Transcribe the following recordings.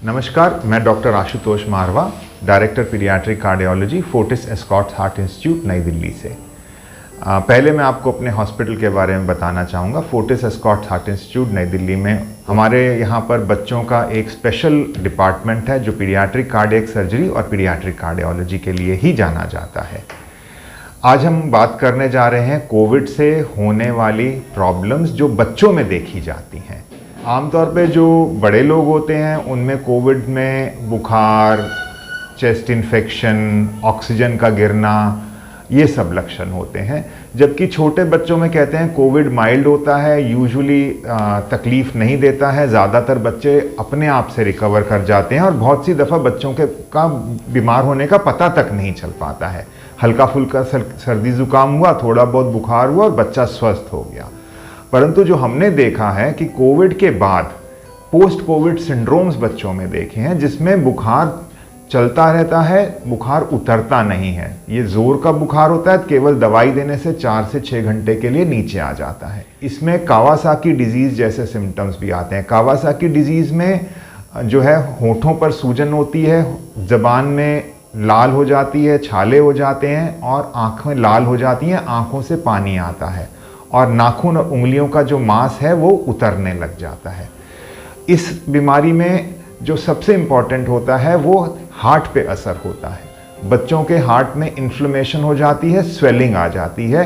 नमस्कार, मैं doctor Ashutosh Marwah, director paediatric cardiology, Fortis Escorts Heart Institute, New Delhi से। पहले मैं आपको अपने हॉस्पिटल के बारे में बताना चाहूँगा। Fortis Escorts Heart Institute New Delhi में हमारे यहाँ पर बच्चों का एक स्पेशल डिपार्टमेंट है जो पीडियाट्रिक कार्डियक सर्जरी और पीडियाट्रिक कार्डियोलॉजी के लिए ही जाना जाता है। आज हम बात करने जा रहे हैं कोविड से होने वाली प्रॉब्लम्स जो बच्चों में देखी जाती हैं। आमतौर पे जो बड़े लोग होते हैं उनमें कोविड में बुखार, चेस्ट इन्फेक्शन, ऑक्सीजन का गिरना, ये सब लक्षण होते हैं। जबकि छोटे बच्चों में कहते हैं कोविड माइल्ड होता है, यूजुअली तकलीफ़ नहीं देता है, ज़्यादातर बच्चे अपने आप से रिकवर कर जाते हैं और बहुत सी दफ़ा बच्चों का बीमार होने का पता तक नहीं चल पाता है। हल्का फुल्का सर्दी ज़ुकाम हुआ, थोड़ा बहुत बुखार हुआ और बच्चा स्वस्थ हो गया। परंतु जो हमने देखा है कि कोविड के बाद पोस्ट कोविड सिंड्रोम्स बच्चों में देखे हैं जिसमें बुखार चलता रहता है, बुखार उतरता नहीं है। ये जोर का बुखार होता है, केवल दवाई देने से 4 से 6 घंटे के लिए नीचे आ जाता है। इसमें कावासाकी डिजीज़ जैसे सिम्टम्स भी आते हैं। कावासाकी डिजीज़ में जो है होठों पर सूजन होती है, ज़बान में लाल हो जाती है, छाले हो जाते हैं और आँखें लाल हो जाती हैं, आँखों से पानी आता है और नाखून और उंगलियों का जो मांस है वो उतरने लग जाता है। इस बीमारी में जो सबसे इम्पॉर्टेंट होता है वो हार्ट पे असर होता है। बच्चों के हार्ट में इन्फ्लेमेशन हो जाती है, स्वेलिंग आ जाती है,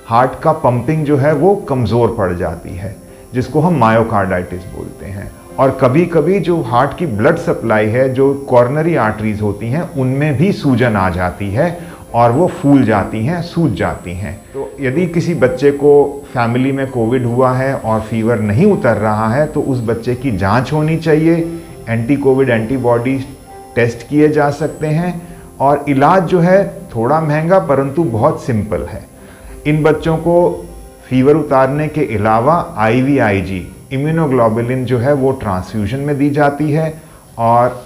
हार्ट का पंपिंग जो है वो कमज़ोर पड़ जाती है, जिसको हम मायोकार्डाइटिस बोलते हैं। और कभी कभी जो हार्ट की ब्लड सप्लाई है, जो कॉर्नरी आर्टरीज होती हैं, उनमें भी सूजन आ जाती है और वो फूल जाती हैं, सूज जाती हैं। तो यदि किसी बच्चे को फैमिली में कोविड हुआ है और फीवर नहीं उतर रहा है तो उस बच्चे की जांच होनी चाहिए। एंटी कोविड एंटीबॉडी टेस्ट किए जा सकते हैं और इलाज जो है थोड़ा महंगा परंतु बहुत सिंपल है। इन बच्चों को फीवर उतारने के अलावा IVIG इम्यूनोग्लोबुलिन जो है वो ट्रांसफ्यूजन में दी जाती है। और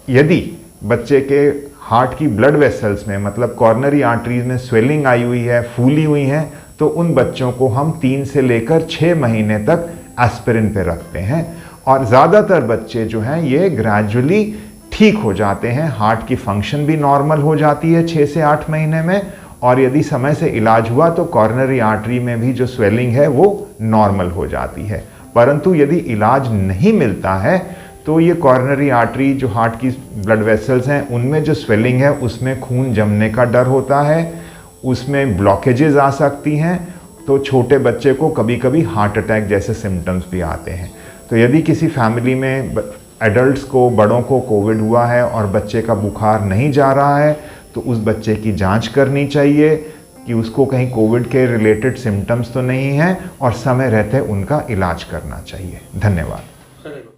यदि बच्चे के हार्ट की ब्लड वेसल्स में मतलब कॉर्नरी आर्टरीज में स्वेलिंग आई हुई है, फूली हुई हैं, तो उन बच्चों को हम 3 से लेकर 6 महीने तक एस्पिरिन पे रखते हैं। और ज़्यादातर बच्चे जो हैं ये ग्रेजुअली ठीक हो जाते हैं, हार्ट की फंक्शन भी नॉर्मल हो जाती है 6 से 8 महीने में। और यदि समय से इलाज हुआ तो कॉर्नरी आर्टरी में भी जो स्वेलिंग है वो नॉर्मल हो जाती है। परंतु यदि इलाज नहीं मिलता है तो ये कॉर्नरी आर्टरी जो हार्ट की ब्लड वेसल्स हैं उनमें जो स्वेलिंग है उसमें खून जमने का डर होता है, उसमें ब्लॉकेजेस आ सकती हैं। तो छोटे बच्चे को कभी कभी हार्ट अटैक जैसे सिम्टम्स भी आते हैं। तो यदि किसी फैमिली में एडल्ट्स को, बड़ों को कोविड हुआ है और बच्चे का बुखार नहीं जा रहा है तो उस बच्चे की जांच करनी चाहिए कि उसको कहीं कोविड के रिलेटेड सिम्टम्स तो नहीं हैं और समय रहते उनका इलाज करना चाहिए। धन्यवाद।